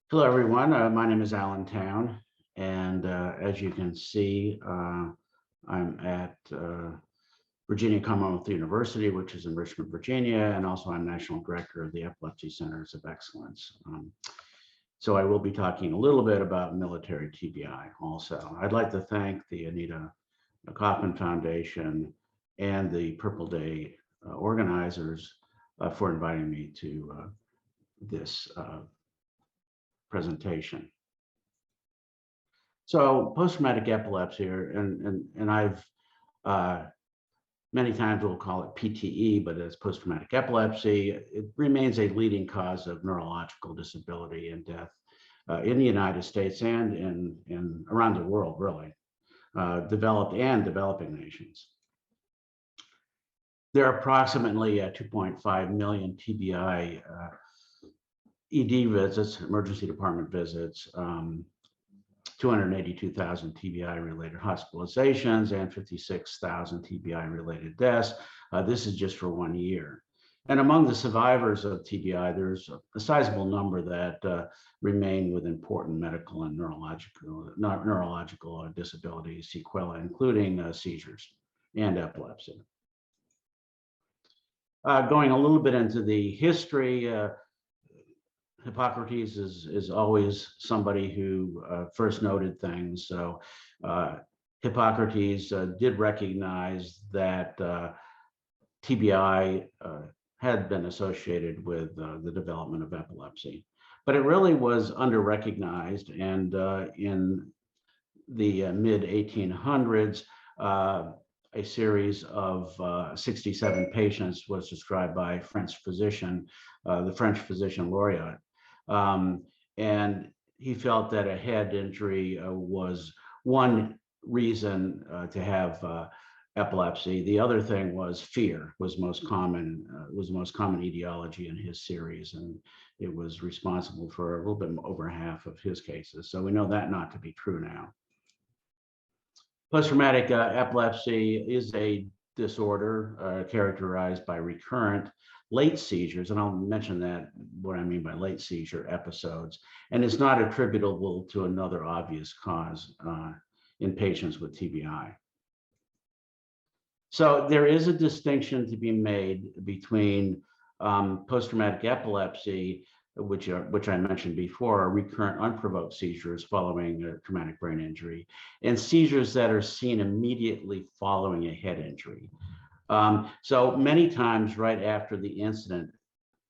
Hello, everyone. My name is Alan Towne, and as you can see, I'm at Virginia Commonwealth University, which is in Richmond, Virginia, and also I'm National Director of the Epilepsy Centers of Excellence. So I will be talking a little bit about military TBI also. I'd like to thank the Anita Kaufman Foundation and the Purple Day organizers for inviting me to this presentation. So post-traumatic epilepsy, and I've many times we'll call it PTE, but it's post-traumatic epilepsy. It remains a leading cause of neurological disability and death in the United States and in around the world, really, developed and developing nations. There are approximately 2.5 million TBI ED visits, emergency department visits, 282,000 TBI-related hospitalizations, and 56,000 TBI-related deaths. This is just for 1 year. And among the survivors of TBI, there's a sizable number that remain with important medical and neurological disabilities, sequelae, including seizures and epilepsy. Going a little bit into the history, Hippocrates is always somebody who first noted things. So Hippocrates did recognize that TBI had been associated with the development of epilepsy, but it really was under-recognized. And in the mid-1800s, a series of 67 patients was described by the French physician laureate. And he felt that a head injury was one reason to have epilepsy. The other thing was fear was the most common etiology in his series, and it was responsible for a little bit over half of his cases. So we know that not to be true now. Post-traumatic epilepsy is a disorder characterized by recurrent late seizures, and I'll mention that, what I mean by late seizure episodes, and it's not attributable to another obvious cause in patients with TBI. So there is a distinction to be made between post-traumatic epilepsy, which I mentioned before, are recurrent unprovoked seizures following a traumatic brain injury, and seizures that are seen immediately following a head injury. So many times right after the incident,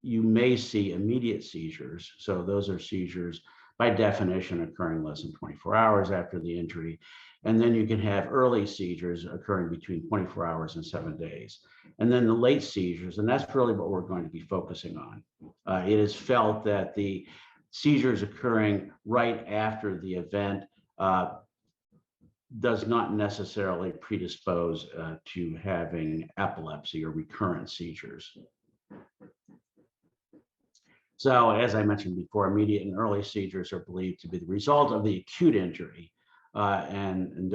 you may see immediate seizures. So those are seizures by definition occurring less than 24 hours after the injury. And then you can have early seizures occurring between 24 hours and 7 days. And then the late seizures, and that's really what we're going to be focusing on. It is felt that the seizures occurring right after the event does not necessarily predispose to having epilepsy or recurrent seizures. So as I mentioned before, immediate and early seizures are believed to be the result of the acute injury and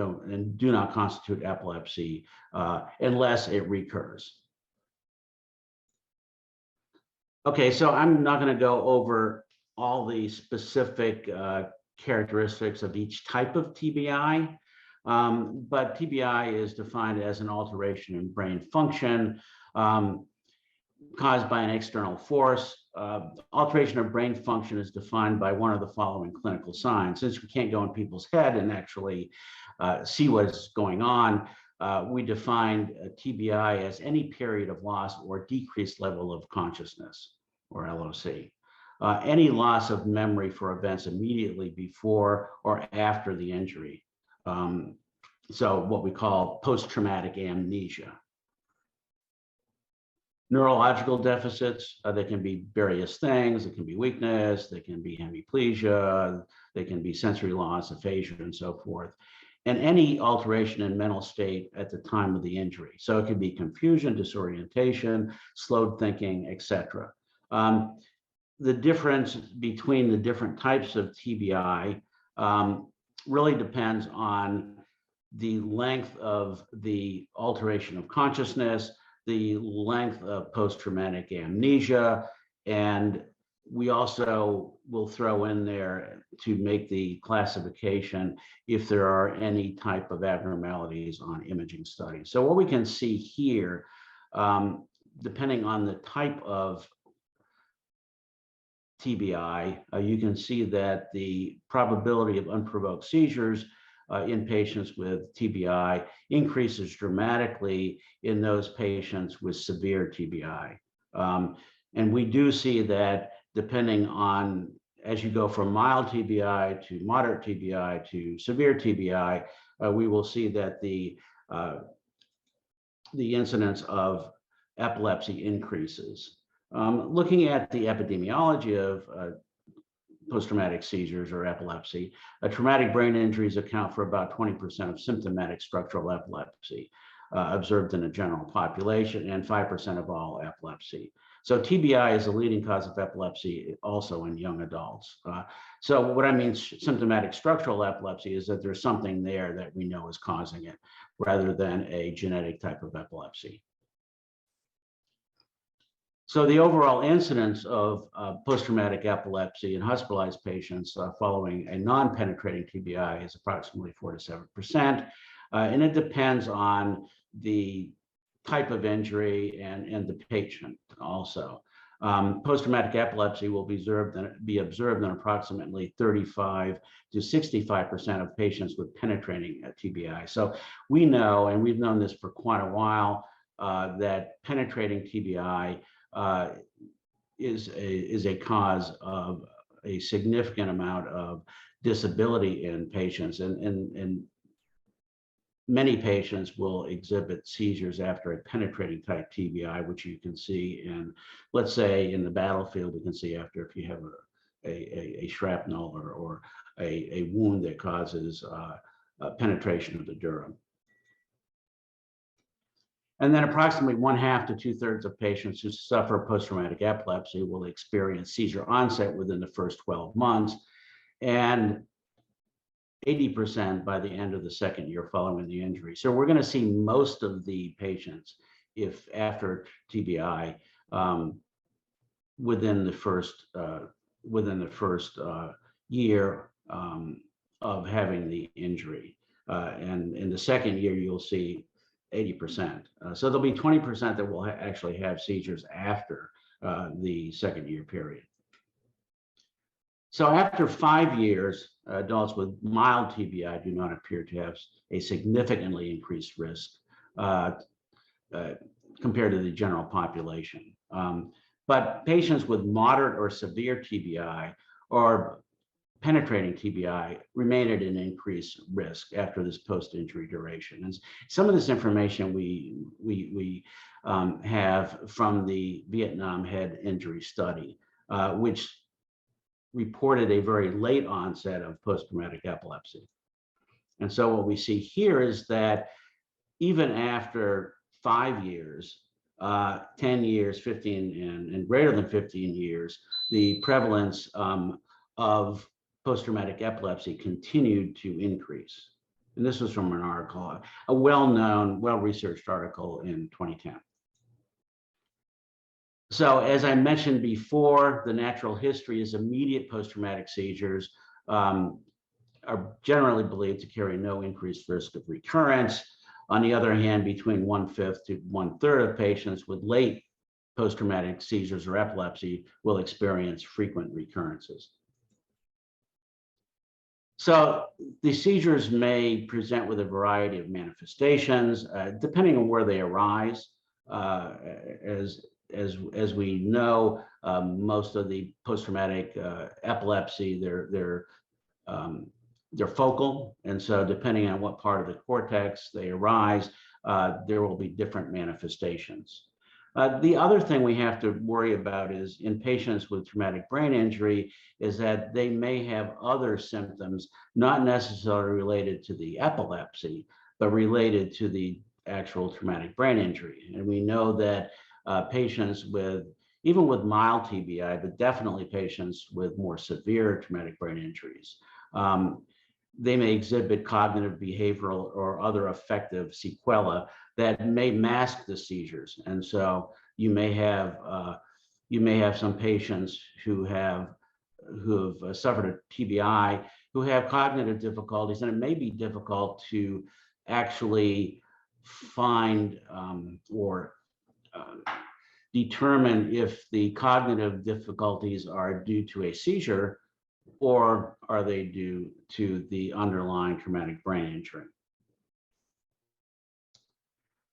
do not constitute epilepsy unless it recurs. Okay, so I'm not going to go over all the specific characteristics of each type of TBI. But TBI is defined as an alteration in brain function caused by an external force. Alteration of brain function is defined by one of the following clinical signs. Since we can't go in people's head and actually see what's going on, we define TBI as any period of loss or decreased level of consciousness, or LOC. Any loss of memory for events immediately before or after the injury. So what we call post-traumatic amnesia. Neurological deficits, they can be various things. It can be weakness, they can be hemiplegia, they can be sensory loss, aphasia, and so forth. And any alteration in mental state at the time of the injury. So it can be confusion, disorientation, slowed thinking, etc. The difference between the different types of TBI really depends on the length of the alteration of consciousness, the length of post-traumatic amnesia, and we also will throw in there to make the classification if there are any type of abnormalities on imaging studies. So what we can see here, depending on the type of TBI, you can see that the probability of unprovoked seizures in patients with TBI increases dramatically in those patients with severe TBI. And we do see that depending on, as you go from mild TBI to moderate TBI to severe TBI, we will see that the incidence of epilepsy increases. Looking at the epidemiology of post-traumatic seizures or epilepsy, traumatic brain injuries account for about 20% of symptomatic structural epilepsy observed in the general population and 5% of all epilepsy. So TBI is the leading cause of epilepsy also in young adults. So what I mean symptomatic structural epilepsy is that there's something there that we know is causing it rather than a genetic type of epilepsy. So the overall incidence of post-traumatic epilepsy in hospitalized patients following a non-penetrating TBI is approximately 4 to 7%. And it depends on the type of injury and the patient also. Post-traumatic epilepsy will be observed in approximately 35 to 65% of patients with penetrating TBI. So we know, and we've known this for quite a while, that penetrating TBI is a cause of a significant amount of disability in patients, and many patients will exhibit seizures after a penetrating type TBI, which you can see in, let's say, in the battlefield. We can see after if you have a shrapnel or a wound that causes penetration of the dura. And then approximately 1/2 to 2/3 of patients who suffer post-traumatic epilepsy will experience seizure onset within the first 12 months, and 80% by the end of the second year following the injury. So we're going to see most of the patients, if after TBI, within the first year of having the injury, and in the second year you'll see 80%. So there'll be 20% that will actually have seizures after the second year period. So after 5 years, adults with mild TBI do not appear to have a significantly increased risk compared to the general population. But patients with moderate or severe TBI or penetrating TBI remain at an increased risk after this post-injury duration. And some of this information we have from the Vietnam head injury study, which reported a very late onset of post-traumatic epilepsy. And so what we see here is that even after 5 years, 10 years, 15, and greater than 15 years, the prevalence of post-traumatic epilepsy continued to increase. And this was from an article, a well-known, well-researched article in 2010. So as I mentioned before, the natural history is immediate post-traumatic seizures are generally believed to carry no increased risk of recurrence. On the other hand, between 1/5 to 1/3 of patients with late post-traumatic seizures or epilepsy will experience frequent recurrences. So the seizures may present with a variety of manifestations, depending on where they arise. As we know, most of the post-traumatic epilepsy, they're focal, and so depending on what part of the cortex they arise, there will be different manifestations. The other thing we have to worry about is in patients with traumatic brain injury is that they may have other symptoms, not necessarily related to the epilepsy, but related to the actual traumatic brain injury. And we know that patients even with mild TBI, but definitely patients with more severe traumatic brain injuries, they may exhibit cognitive, behavioral, or other affective sequelae that may mask the seizures. And so you may have, you may have some patients who have suffered a TBI who have cognitive difficulties, and it may be difficult to actually find or determine if the cognitive difficulties are due to a seizure or are they due to the underlying traumatic brain injury.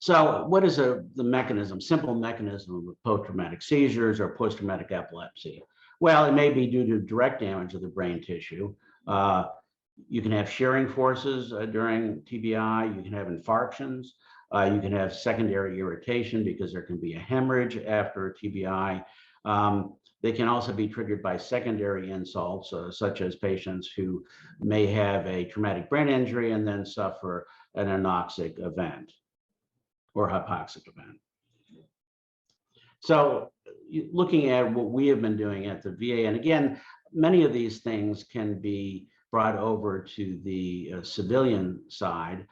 So what is the mechanism, simple mechanism of post-traumatic seizures or post-traumatic epilepsy? Well, it may be due to direct damage of the brain tissue. You can have shearing forces during TBI. You can have infarctions. You can have secondary irritation because there can be a hemorrhage after a TBI. They can also be triggered by secondary insults, such as patients who may have a traumatic brain injury and then suffer an anoxic event or hypoxic event. So looking at what we have been doing at the VA, and again, many of these things can be brought over to the civilian side,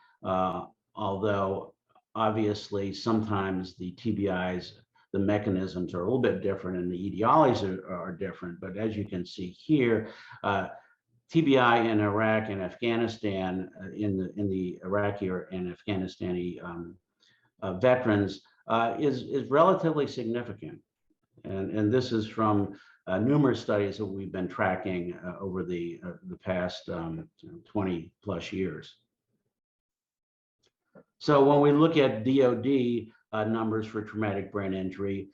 although obviously sometimes the TBIs, the mechanisms are a little bit different and the etiologies are different. But as you can see here, TBI in Iraq and Afghanistan, in the Iraqi and Afghanistani veterans is relatively significant. And this is from numerous studies that we've been tracking over the past 20 plus years. So when we look at DOD numbers for traumatic brain injury,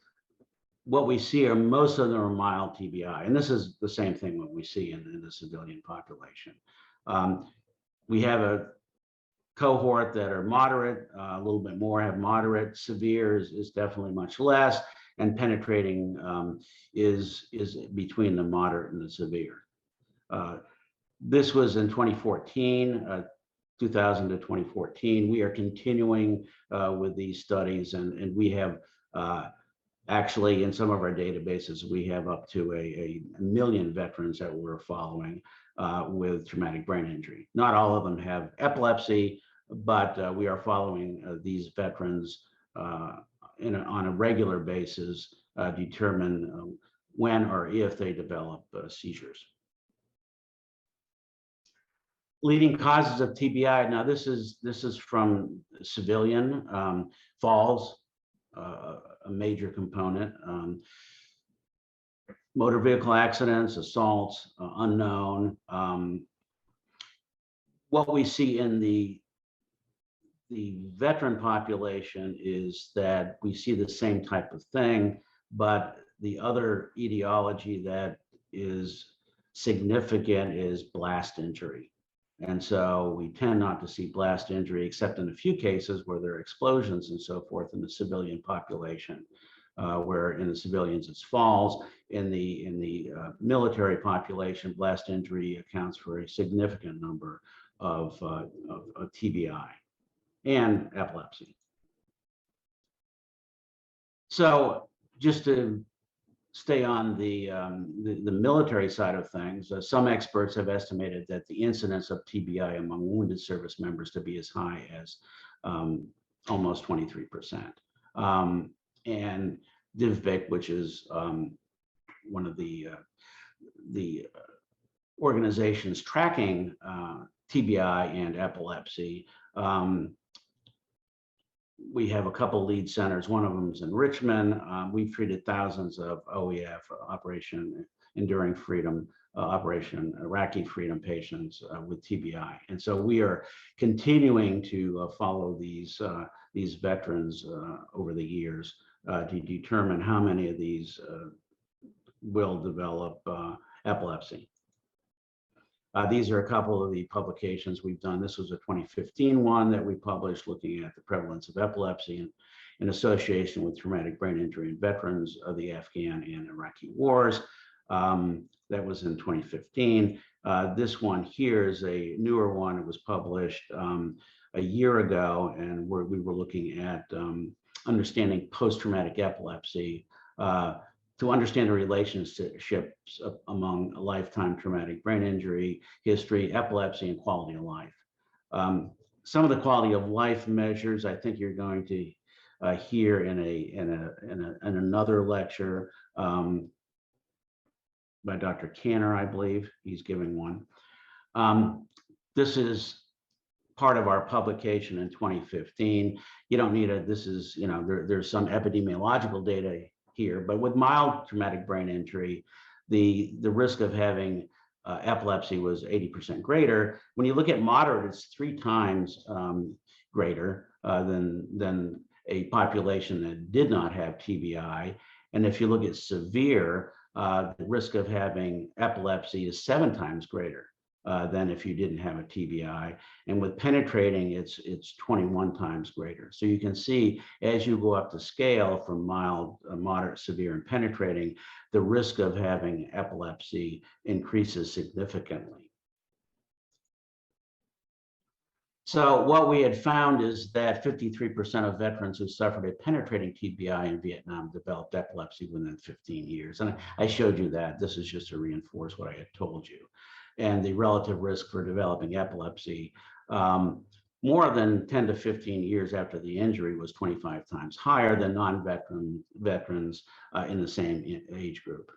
what we see are most of them are mild TBI. And this is the same thing what we see in the civilian population. We have a cohort that are moderate, a little bit more have moderate. Severe is definitely much less, and penetrating is between the moderate and the severe. This was in 2014, 2000 to 2014. We are continuing with these studies, and we have actually in some of our databases, we have up to a million veterans that we're following with traumatic brain injury. Not all of them have epilepsy, but we are following these veterans on a regular basis, determine when or if they develop seizures. Leading causes of TBI. Now this is from civilian. Falls, a major component. Motor vehicle accidents, assaults, unknown. What we see in the veteran population is that we see the same type of thing, but the other etiology that is significant is blast injury. And so we tend not to see blast injury except in a few cases where there are explosions and so forth in the civilian population, where in the civilians it's falls. In the military population, blast injury accounts for a significant number of TBI and epilepsy. So just to stay on the military side of things, some experts have estimated that the incidence of TBI among wounded service members to be as high as almost 23%. And DivVic, which is one of the organizations tracking TBI and epilepsy, we have a couple lead centers. One of them is in Richmond. We've treated thousands of OEF, Operation Enduring Freedom, Operation Iraqi Freedom patients with TBI. And so we are continuing to follow these veterans over the years to determine how many of these will develop epilepsy. These are a couple of the publications we've done. This was a 2015 one that we published looking at the prevalence of epilepsy in association with traumatic brain injury in veterans of the Afghan and Iraqi wars. That was in 2015. This one here is a newer one. It was published a year ago, and we were looking at understanding post-traumatic epilepsy to understand the relationships among lifetime traumatic brain injury, history, epilepsy, and quality of life. Some of the quality of life measures I think you're going to here in another lecture by Dr. Canner, I believe. He's giving one. This is part of our publication in 2015. You don't need this is, there's some epidemiological data here, but with mild traumatic brain injury, the risk of having epilepsy was 80% greater. When you look at moderate, it's 3 times greater than a population that did not have TBI. And if you look at severe, the risk of having epilepsy is 7 times greater than if you didn't have a TBI. And with penetrating, it's 21 times greater. So you can see as you go up the scale from mild, moderate, severe, and penetrating, the risk of having epilepsy increases significantly. So what we had found is that 53% of veterans who suffered a penetrating TBI in Vietnam developed epilepsy within 15 years. And I showed you that. This is just to reinforce what I had told you. And the relative risk for developing epilepsy more than 10 to 15 years after the injury was 25 times higher than veterans in the same age group.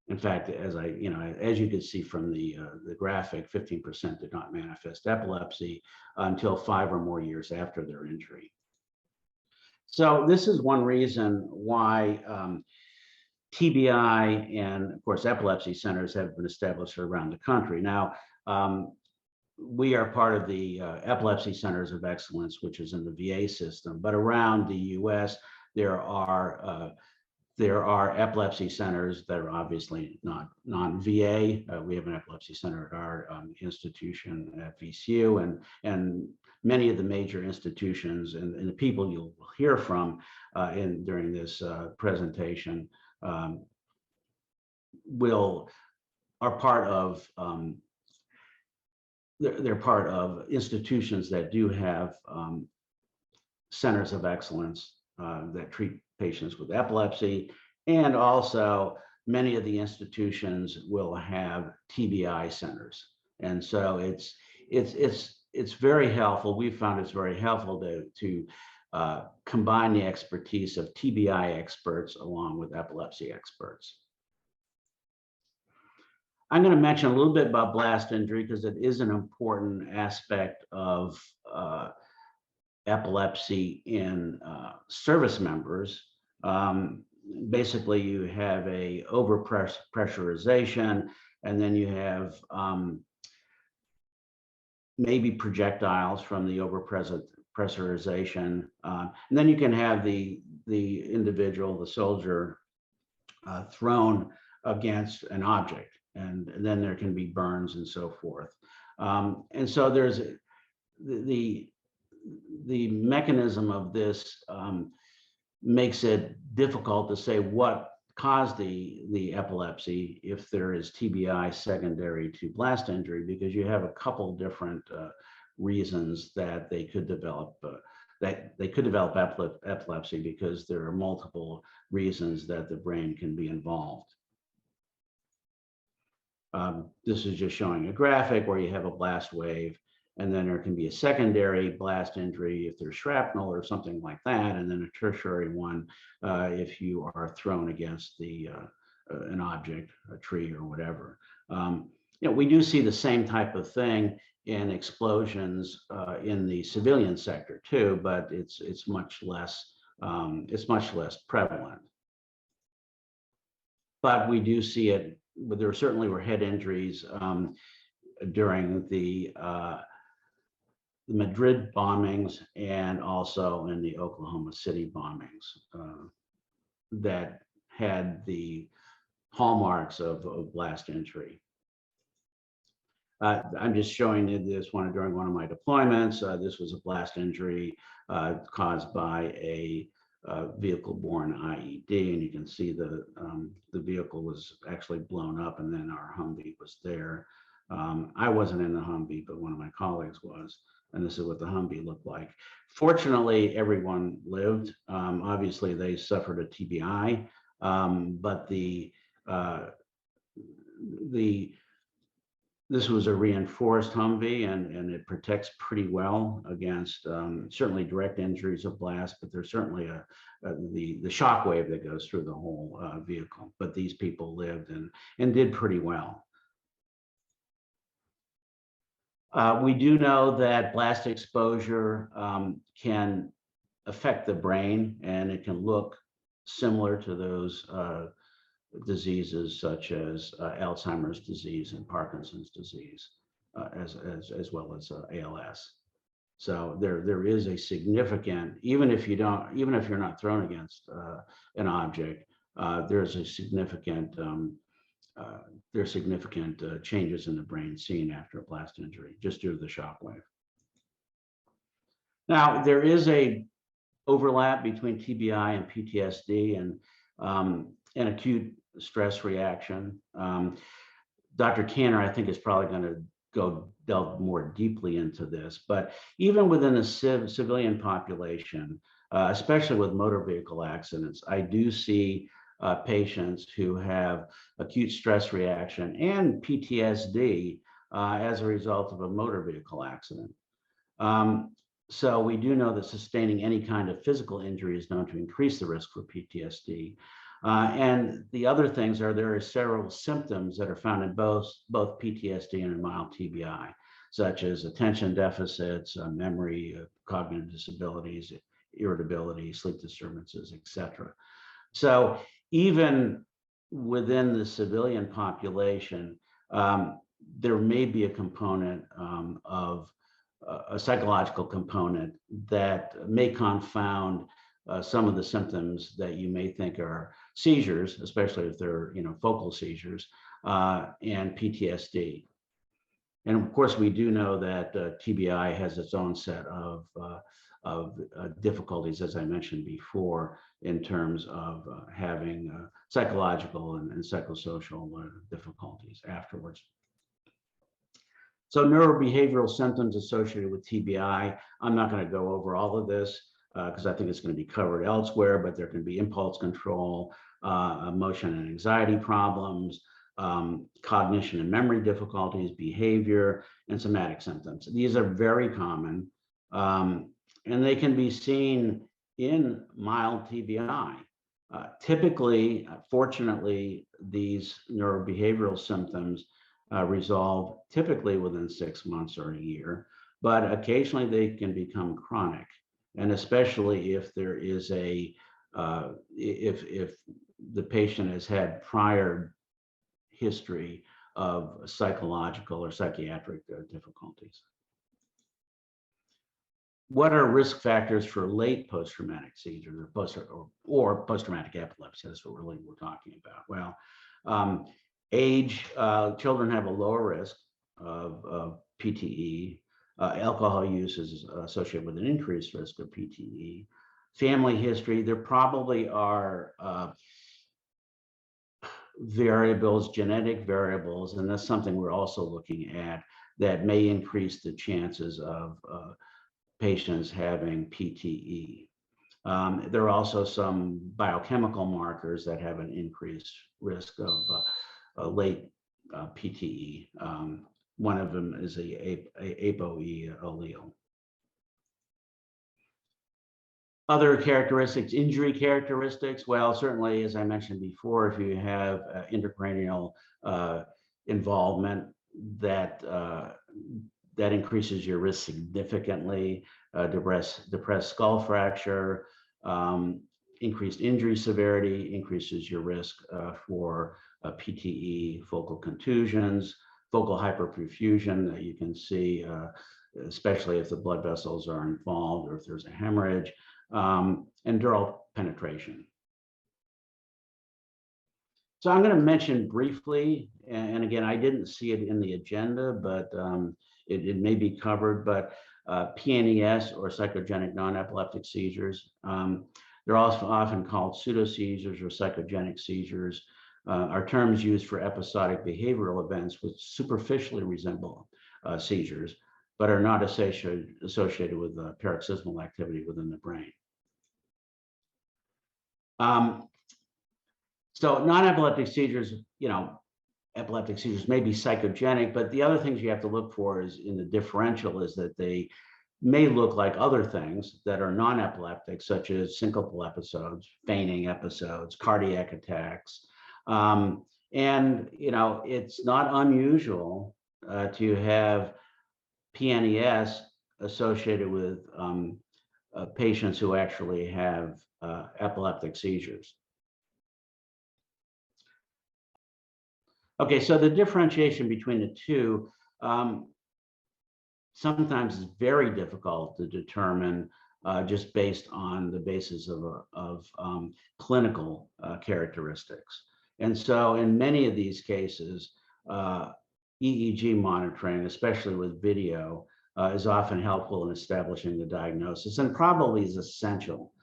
In fact, as you can see from the graphic, 15% did not manifest epilepsy until 5 or more years after their injury. So this is one reason why TBI and, of course, epilepsy centers have been established around the country. Now, we are part of the Epilepsy Centers of Excellence, which is in the VA system, but around the US, there are epilepsy centers that are obviously not non-VA. We have an epilepsy center at our institution at VCU, and many of the major institutions and the people you'll hear from during this presentation are part of they're part of institutions that do have centers of excellence that treat patients with epilepsy, and also many of the institutions will have TBI centers. And so it's very helpful. We've found it's very helpful to combine the expertise of TBI experts along with epilepsy experts. I'm going to mention a little bit about blast injury because it is an important aspect of epilepsy in service members. Basically, you have a overpressurization, and then you have maybe projectiles from the overpressurization, and then you can have the individual, the soldier, thrown against an object, and then there can be burns and so forth. And so there's the mechanism of this makes it difficult to say what caused the epilepsy if there is TBI secondary to blast injury, because you have a couple different reasons that they could develop epilepsy, because there are multiple reasons that the brain can be involved. This is just showing a graphic where you have a blast wave, and then there can be a secondary blast injury if there's shrapnel or something like that, and then a tertiary one if you are thrown against an object, a tree or whatever. We do see the same type of thing in explosions in the civilian sector too, but it's much less prevalent. But we do see it. But there certainly were head injuries during the Madrid bombings and also in the Oklahoma City bombings that had the hallmarks of blast injury. I'm just showing you this one during one of my deployments. This was a blast injury caused by a vehicle-borne IED, and you can see the vehicle was actually blown up, and then our Humvee was there. I wasn't in the Humvee, but one of my colleagues was, and this is what the Humvee looked like. Fortunately, everyone lived. Obviously, they suffered a TBI, but the This was a reinforced Humvee, and it protects pretty well against certainly direct injuries of blast, but there's certainly the shock wave that goes through the whole vehicle. But these people lived and did pretty well. We do know that blast exposure can affect the brain, and it can look similar to those diseases such as Alzheimer's disease and Parkinson's disease, as well as ALS. So there is a significant, even if you're not thrown against an object, there's significant changes in the brain seen after a blast injury just due to the shock wave. Now there is a overlap between TBI and PTSD and acute stress reaction. Dr. Kanner, I think, is probably going to delve more deeply into this, but even within the civilian population, especially with motor vehicle accidents, I do see patients who have acute stress reaction and PTSD as a result of a motor vehicle accident. So we do know that sustaining any kind of physical injury is known to increase the risk for PTSD. And the other things are there are several symptoms that are found in both PTSD and in mild TBI, such as attention deficits, memory, cognitive disabilities, irritability, sleep disturbances, etc. So even within the civilian population, there may be a component of a psychological component that may confound some of the symptoms that you may think are seizures, especially if they're focal seizures, and PTSD. And of course, we do know that TBI has its own set of difficulties, as I mentioned before, in terms of having psychological and psychosocial difficulties afterwards. So neurobehavioral symptoms associated with TBI, I'm not going to go over all of this because I think it's going to be covered elsewhere, but there can be impulse control, emotion and anxiety problems, cognition and memory difficulties, behavior, and somatic symptoms. These are very common, and they can be seen in mild TBI. Typically, fortunately, these neurobehavioral symptoms resolve typically within 6 months or a year, but occasionally they can become chronic. And especially if there is if the patient has had prior history of psychological or psychiatric difficulties. What are risk factors for late post-traumatic seizures or post-traumatic epilepsy? That's what we're talking about. Well, age, children have a lower risk of PTE. Alcohol use is associated with an increased risk of PTE. Family history, there probably are variables, genetic variables, and that's something we're also looking at that may increase the chances of patients having PTE. There are also some biochemical markers that have an increased risk of late PTE. One of them is a ApoE allele. Other characteristics, injury characteristics. Well, certainly, as I mentioned before, if you have intracranial involvement, that increases your risk significantly. Depressed skull fracture, increased injury severity increases your risk for PTE, focal contusions, focal hyperperfusion that you can see, especially if the blood vessels are involved or if there's a hemorrhage, and dural penetration. So I'm going to mention briefly, and again, I didn't see it in the agenda, but it may be covered, but PNES or psychogenic non-epileptic seizures. They're also often called pseudo-seizures or psychogenic seizures, are terms used for episodic behavioral events which superficially resemble seizures, but are not associated with paroxysmal activity within the brain. So non-epileptic seizures, epileptic seizures may be psychogenic, but the other things you have to look for is in the differential is that they may look like other things that are non-epileptic, such as syncopal episodes, fainting episodes, cardiac attacks. And, it's not unusual to have PNES associated with patients who actually have epileptic seizures. Okay, so the differentiation between the two sometimes is very difficult to determine just based on the basis of clinical characteristics. And so in many of these cases, EEG monitoring, especially with video, is often helpful in establishing the diagnosis and probably is essential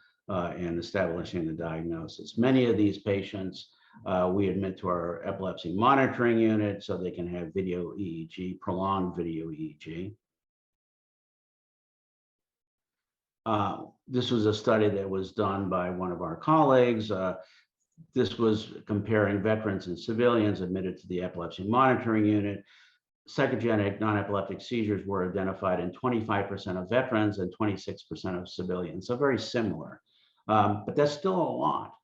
in establishing the diagnosis. Many of these patients we admit to our epilepsy monitoring unit so they can have video EEG, prolonged video EEG. This was a study that was done by one of our colleagues. This was comparing veterans and civilians admitted to the epilepsy monitoring unit. Psychogenic non-epileptic seizures were identified in 25% of veterans and 26% of civilians, so very similar. But that's still a lot.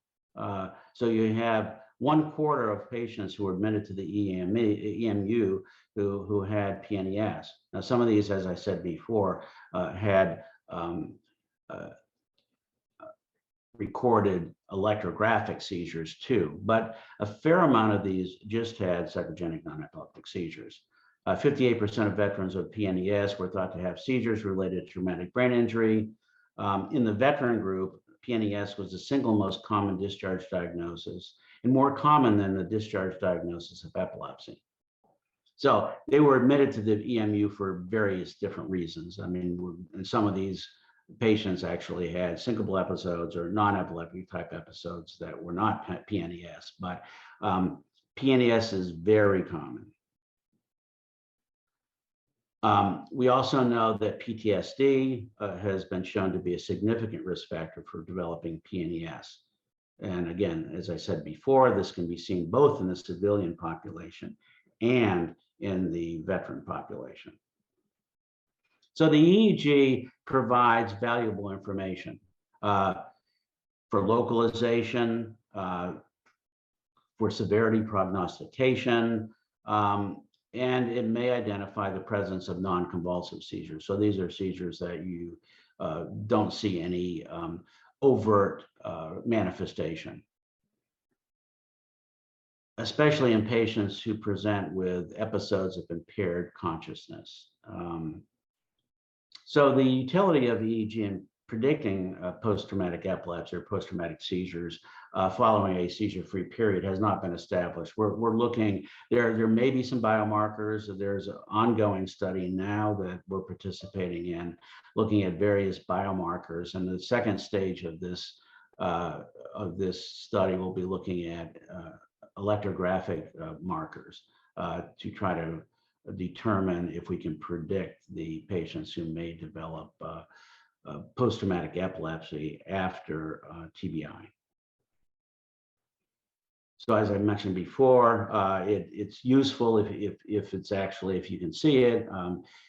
So you have 1/4 of patients who were admitted to the EMU who had PNES. Now, some of these, as I said before, had recorded electrographic seizures too, but a fair amount of these just had psychogenic non-epileptic seizures. 58% of veterans with PNES were thought to have seizures related to traumatic brain injury. In the veteran group, PNES was the single most common discharge diagnosis and more common than the discharge diagnosis of epilepsy. So they were admitted to the EMU for various different reasons. I mean, and some of these patients actually had syncopal episodes or non-epileptic type episodes that were not PNES, but PNES is very common. We also know that PTSD has been shown to be a significant risk factor for developing PNES. And again, as I said before, this can be seen both in the civilian population and in the veteran population. So the EEG provides valuable information for localization, for severity prognostication, and it may identify the presence of non-convulsive seizures. So these are seizures that you don't see any overt manifestation, especially in patients who present with episodes of impaired consciousness. So the utility of EEG in predicting post-traumatic epilepsy or post-traumatic seizures following a seizure-free period has not been established. We're looking, there may be some biomarkers. There's an ongoing study now that we're participating in, looking at various biomarkers. And the second stage of this study will be looking at electrographic markers to try to determine if we can predict the patients who may develop post-traumatic epilepsy after TBI. So as I mentioned before, it's useful if it's actually, if you can see it,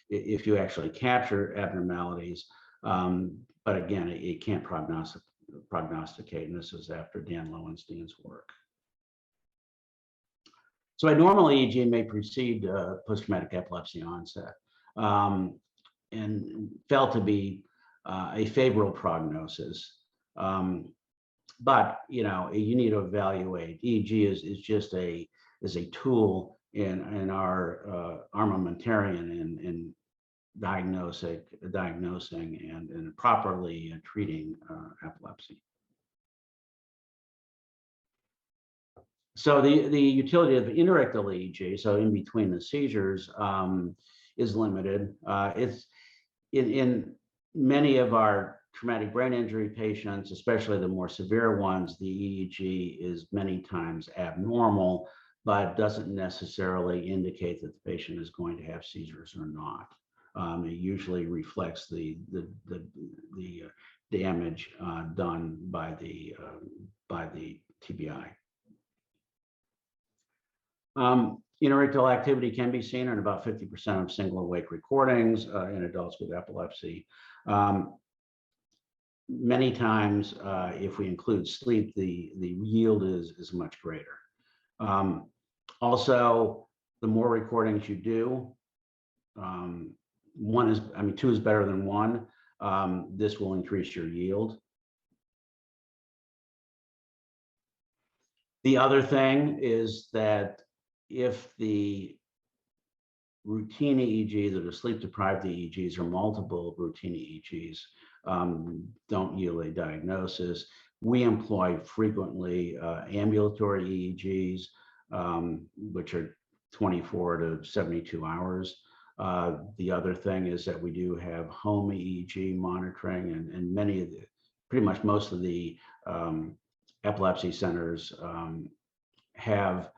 if you actually capture abnormalities, but again, it can't prognosticate, and this is after Dan Lowenstein's work. So a normal EEG may precede post-traumatic epilepsy onset and felt to be a favorable prognosis. But you need to evaluate. EEG is just a tool in our armamentarium in diagnosing and properly treating epilepsy. So the utility of interictal EEG, so in between the seizures, is limited. It's in many of our traumatic brain injury patients, especially the more severe ones, the EEG is many times abnormal, but doesn't necessarily indicate that the patient is going to have seizures or not. It usually reflects the damage done by the TBI. Interictal activity can be seen in about 50% of single awake recordings in adults with epilepsy. Many times, if we include sleep, the yield is much greater. Also, the more recordings you do, two is better than one. This will increase your yield. The other thing is that if the routine EEGs or the sleep-deprived EEGs or multiple routine EEGs don't yield a diagnosis, we employ frequently ambulatory EEGs, which are 24 to 72 hours. The other thing is that we do have home EEG monitoring, and pretty much most of the epilepsy centers have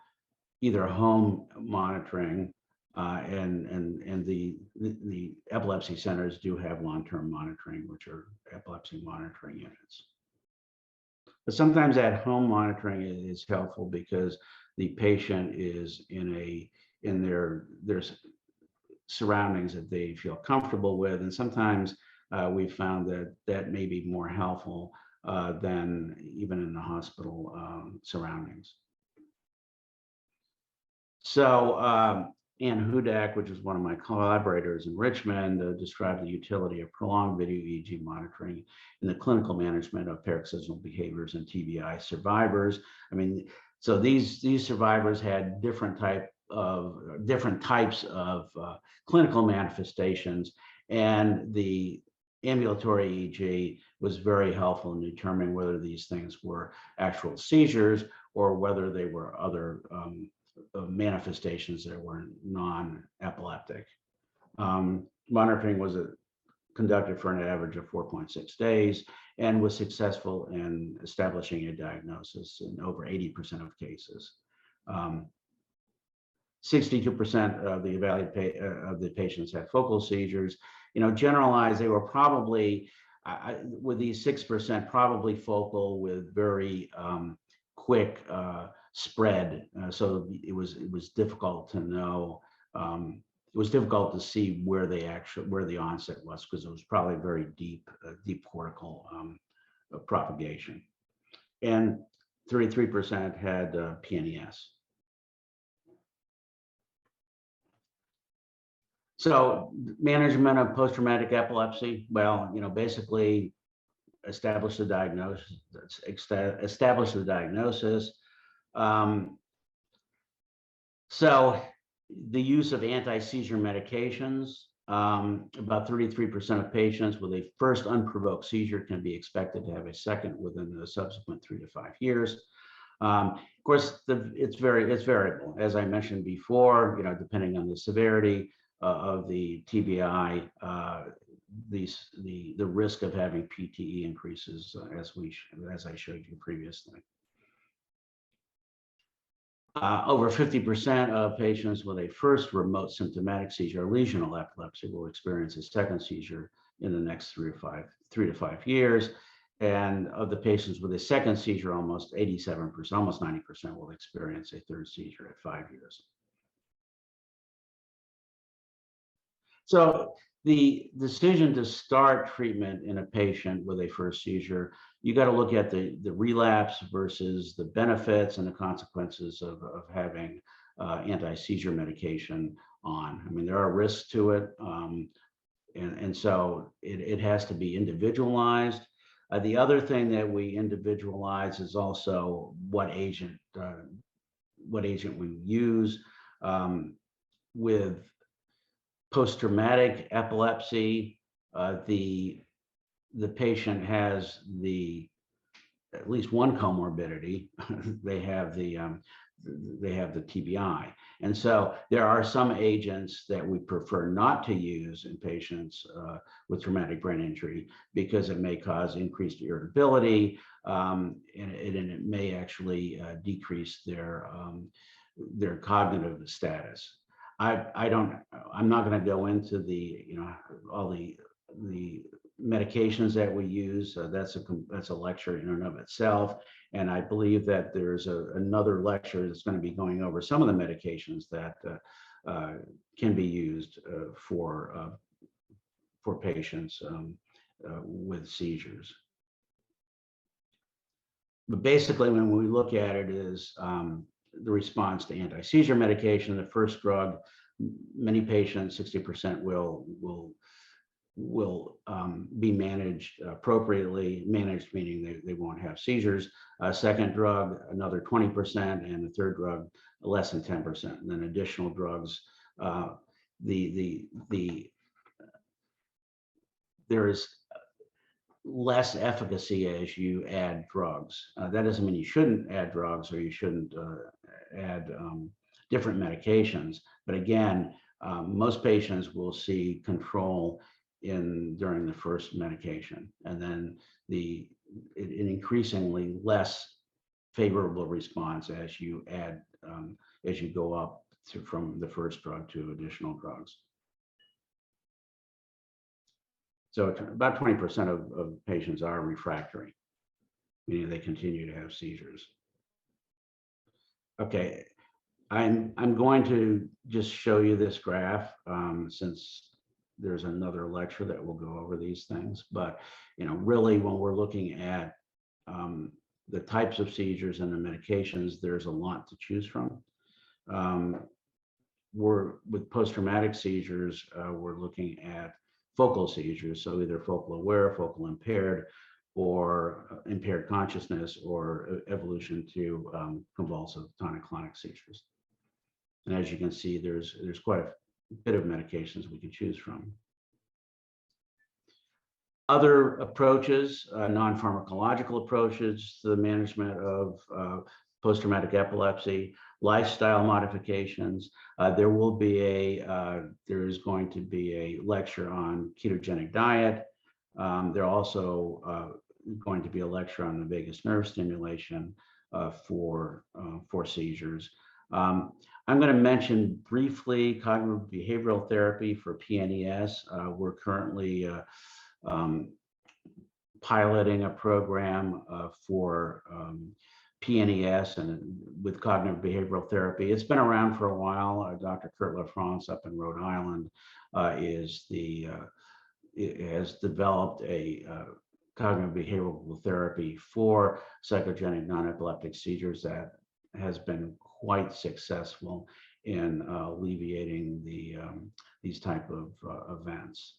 either home monitoring, and the epilepsy centers do have long-term monitoring, which are epilepsy monitoring units. But sometimes that home monitoring is helpful because the patient is in their surroundings that they feel comfortable with, and sometimes we found that may be more helpful than even in the hospital surroundings. So Ann Hudak, which is one of my collaborators in Richmond, described the utility of prolonged video EEG monitoring in the clinical management of paroxysmal behaviors in TBI survivors. I mean, so these survivors had different types of clinical manifestations, and the ambulatory EEG was very helpful in determining whether these things were actual seizures or whether they were other manifestations that were non-epileptic. Monitoring was conducted for an average of 4.6 days and was successful in establishing a diagnosis in over 80% of cases. 62% of the evaluated of the patients had focal seizures. Generalized, they were probably, with these 6%, probably focal with very quick spread. So it was difficult to know. It was difficult to see where the onset was, because it was probably very deep cortical propagation. And 33% had PNES. So management of post-traumatic epilepsy, well, basically establish the diagnosis. So the use of anti-seizure medications, about 33% of patients with a first unprovoked seizure can be expected to have a second within the subsequent 3 to 5 years. Of course, it's variable. As I mentioned before, depending on the severity of the TBI, the risk of having PTE increases as I showed you previously. Over 50% of patients with a first remote symptomatic seizure or lesional epilepsy will experience a second seizure in the next 3 to 5 years. And of the patients with a second seizure, almost 87%, almost 90% will experience a third seizure at 5 years. So the decision to start treatment in a patient with a first seizure, you got to look at the relapse versus the benefits and the consequences of having anti-seizure medication on. I mean, there are risks to it, and so it has to be individualized. The other thing that we individualize is also what agent we use. With post-traumatic epilepsy, the patient has at least one comorbidity. They have the TBI, and so there are some agents that we prefer not to use in patients with traumatic brain injury because it may cause increased irritability, and it may actually decrease their cognitive status. I'm not going to go into all the medications that we use. That's a lecture in and of itself. And I believe that there's another lecture that's going to be going over some of the medications that can be used for patients with seizures. But basically, when we look at it, is the response to anti-seizure medication. The first drug, many patients, 60% will be managed appropriately. Managed meaning they won't have seizures. Second drug, another 20%, and the third drug, less than 10%. And then additional drugs, there is less efficacy as you add drugs. That doesn't mean you shouldn't add drugs or you shouldn't add different medications. But again, most patients will see control during the first medication, and then an increasingly less favorable response as you add as you go up from the first drug to additional drugs. So about 20% of patients are refractory, meaning they continue to have seizures. Okay, I'm going to just show you this graph since there's another lecture that will go over these things. But really, when we're looking at the types of seizures and the medications, there's a lot to choose from. With post-traumatic seizures, we're looking at focal seizures, so either focal aware, focal impaired, or impaired consciousness, or evolution to convulsive tonic-clonic seizures. And as you can see, there's quite a bit of medications we can choose from. Other approaches, non-pharmacological approaches to the management of post-traumatic epilepsy, lifestyle modifications. There is going to be a lecture on ketogenic diet. There also going to be a lecture on the vagus nerve stimulation for seizures. I'm going to mention briefly cognitive behavioral therapy for PNES. We're currently piloting a program for PNES and with cognitive behavioral therapy. It's been around for a while. Dr. Kurt LaFrance up in Rhode Island has developed a cognitive behavioral therapy for psychogenic non-epileptic seizures that has been quite successful in alleviating these type of events.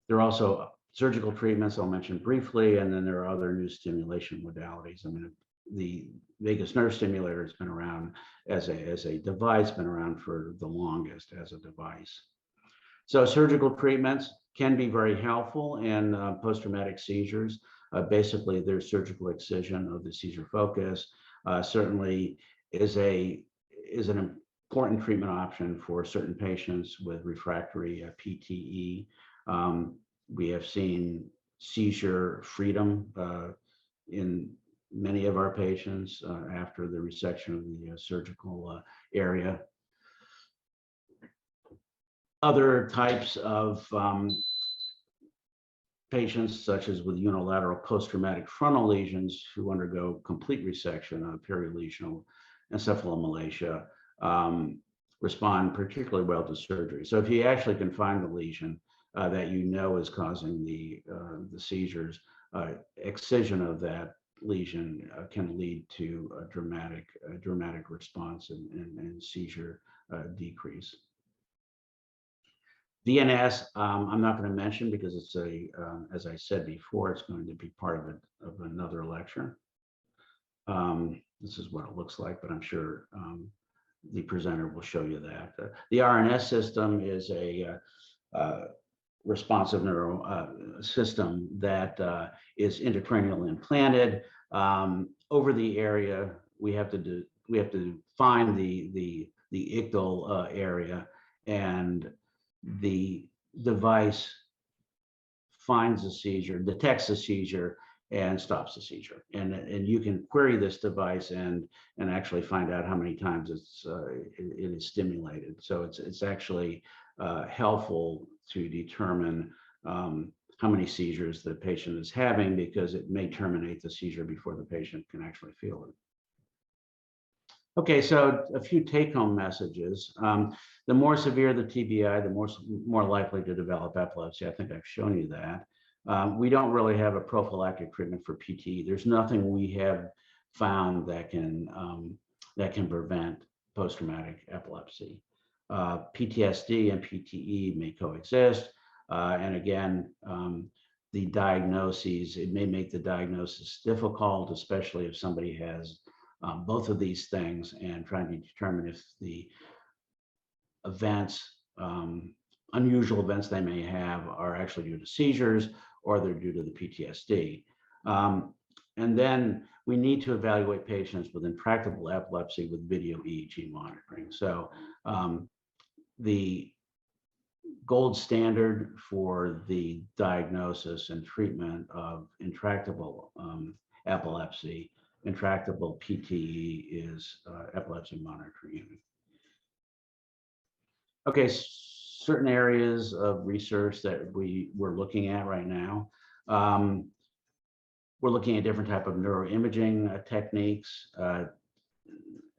There are also surgical treatments I'll mention briefly, and then there are other new stimulation modalities. I mean, the vagus nerve stimulator has been around as a device, been around for the longest as a device. So surgical treatments can be very helpful in post-traumatic seizures. Basically, there's surgical excision of the seizure focus. Certainly is an important treatment option for certain patients with refractory PTE. We have seen seizure freedom in many of our patients after the resection of the surgical area. Other types of patients, such as with unilateral post-traumatic frontal lesions who undergo complete resection of perilesional encephalomalacia, respond particularly well to surgery. So if you actually can find the lesion that is causing the seizures, excision of that lesion can lead to a dramatic response and seizure decrease. VNS, I'm not going to mention because it's as I said before, it's going to be part of another lecture. This is what it looks like, but I'm sure the presenter will show you that. The RNS system is a responsive neuro system that is intracranially implanted. Over the area, we have to find the ictal area, and the device finds a seizure, detects a seizure, and stops the seizure. And you can query this device and actually find out how many times it is stimulated. So it's actually helpful to determine how many seizures the patient is having, because it may terminate the seizure before the patient can actually feel it. Okay, so a few take-home messages. The more severe the TBI, the more likely to develop epilepsy. I think I've shown you that. We don't really have a prophylactic treatment for PTE. There's nothing we have found that can prevent post-traumatic epilepsy. PTSD and PTE may coexist, and again, the diagnoses, it may make the diagnosis difficult, especially if somebody has both of these things, and trying to determine if the events, unusual events they may have, are actually due to seizures or they're due to the PTSD. And then we need to evaluate patients with intractable epilepsy with video EEG monitoring. So the gold standard for the diagnosis and treatment of intractable epilepsy, intractable PTE, is epilepsy monitoring. Okay, certain areas of research that we're looking at right now. We're looking at different type of neuroimaging techniques.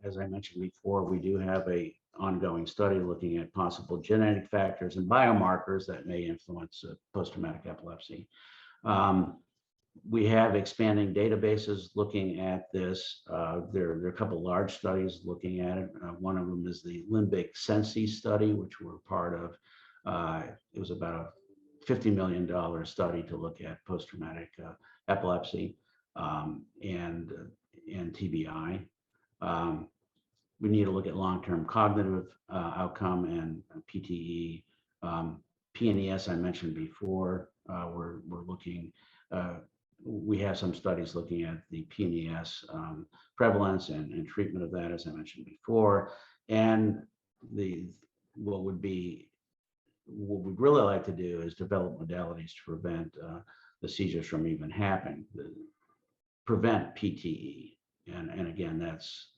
As I mentioned before, we do have a ongoing study looking at possible genetic factors and biomarkers that may influence post-traumatic epilepsy. We have expanding databases looking at this. There are a couple large studies looking at it. One of them is the Limbic Sensi study, which we're part of. It was about a $50 million study to look at post-traumatic epilepsy and TBI. We need to look at long-term cognitive outcome and PTE. Pnes I mentioned before. We're looking. We have some studies looking at the Pnes prevalence and treatment of that, as I mentioned before. And what we'd really like to do is develop modalities to prevent the seizures from even happening, prevent PTE. And again, that's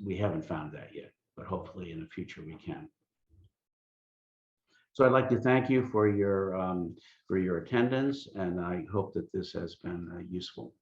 we haven't found that yet, but hopefully in the future we can. So I'd like to thank you for your attendance, and I hope that this has been useful.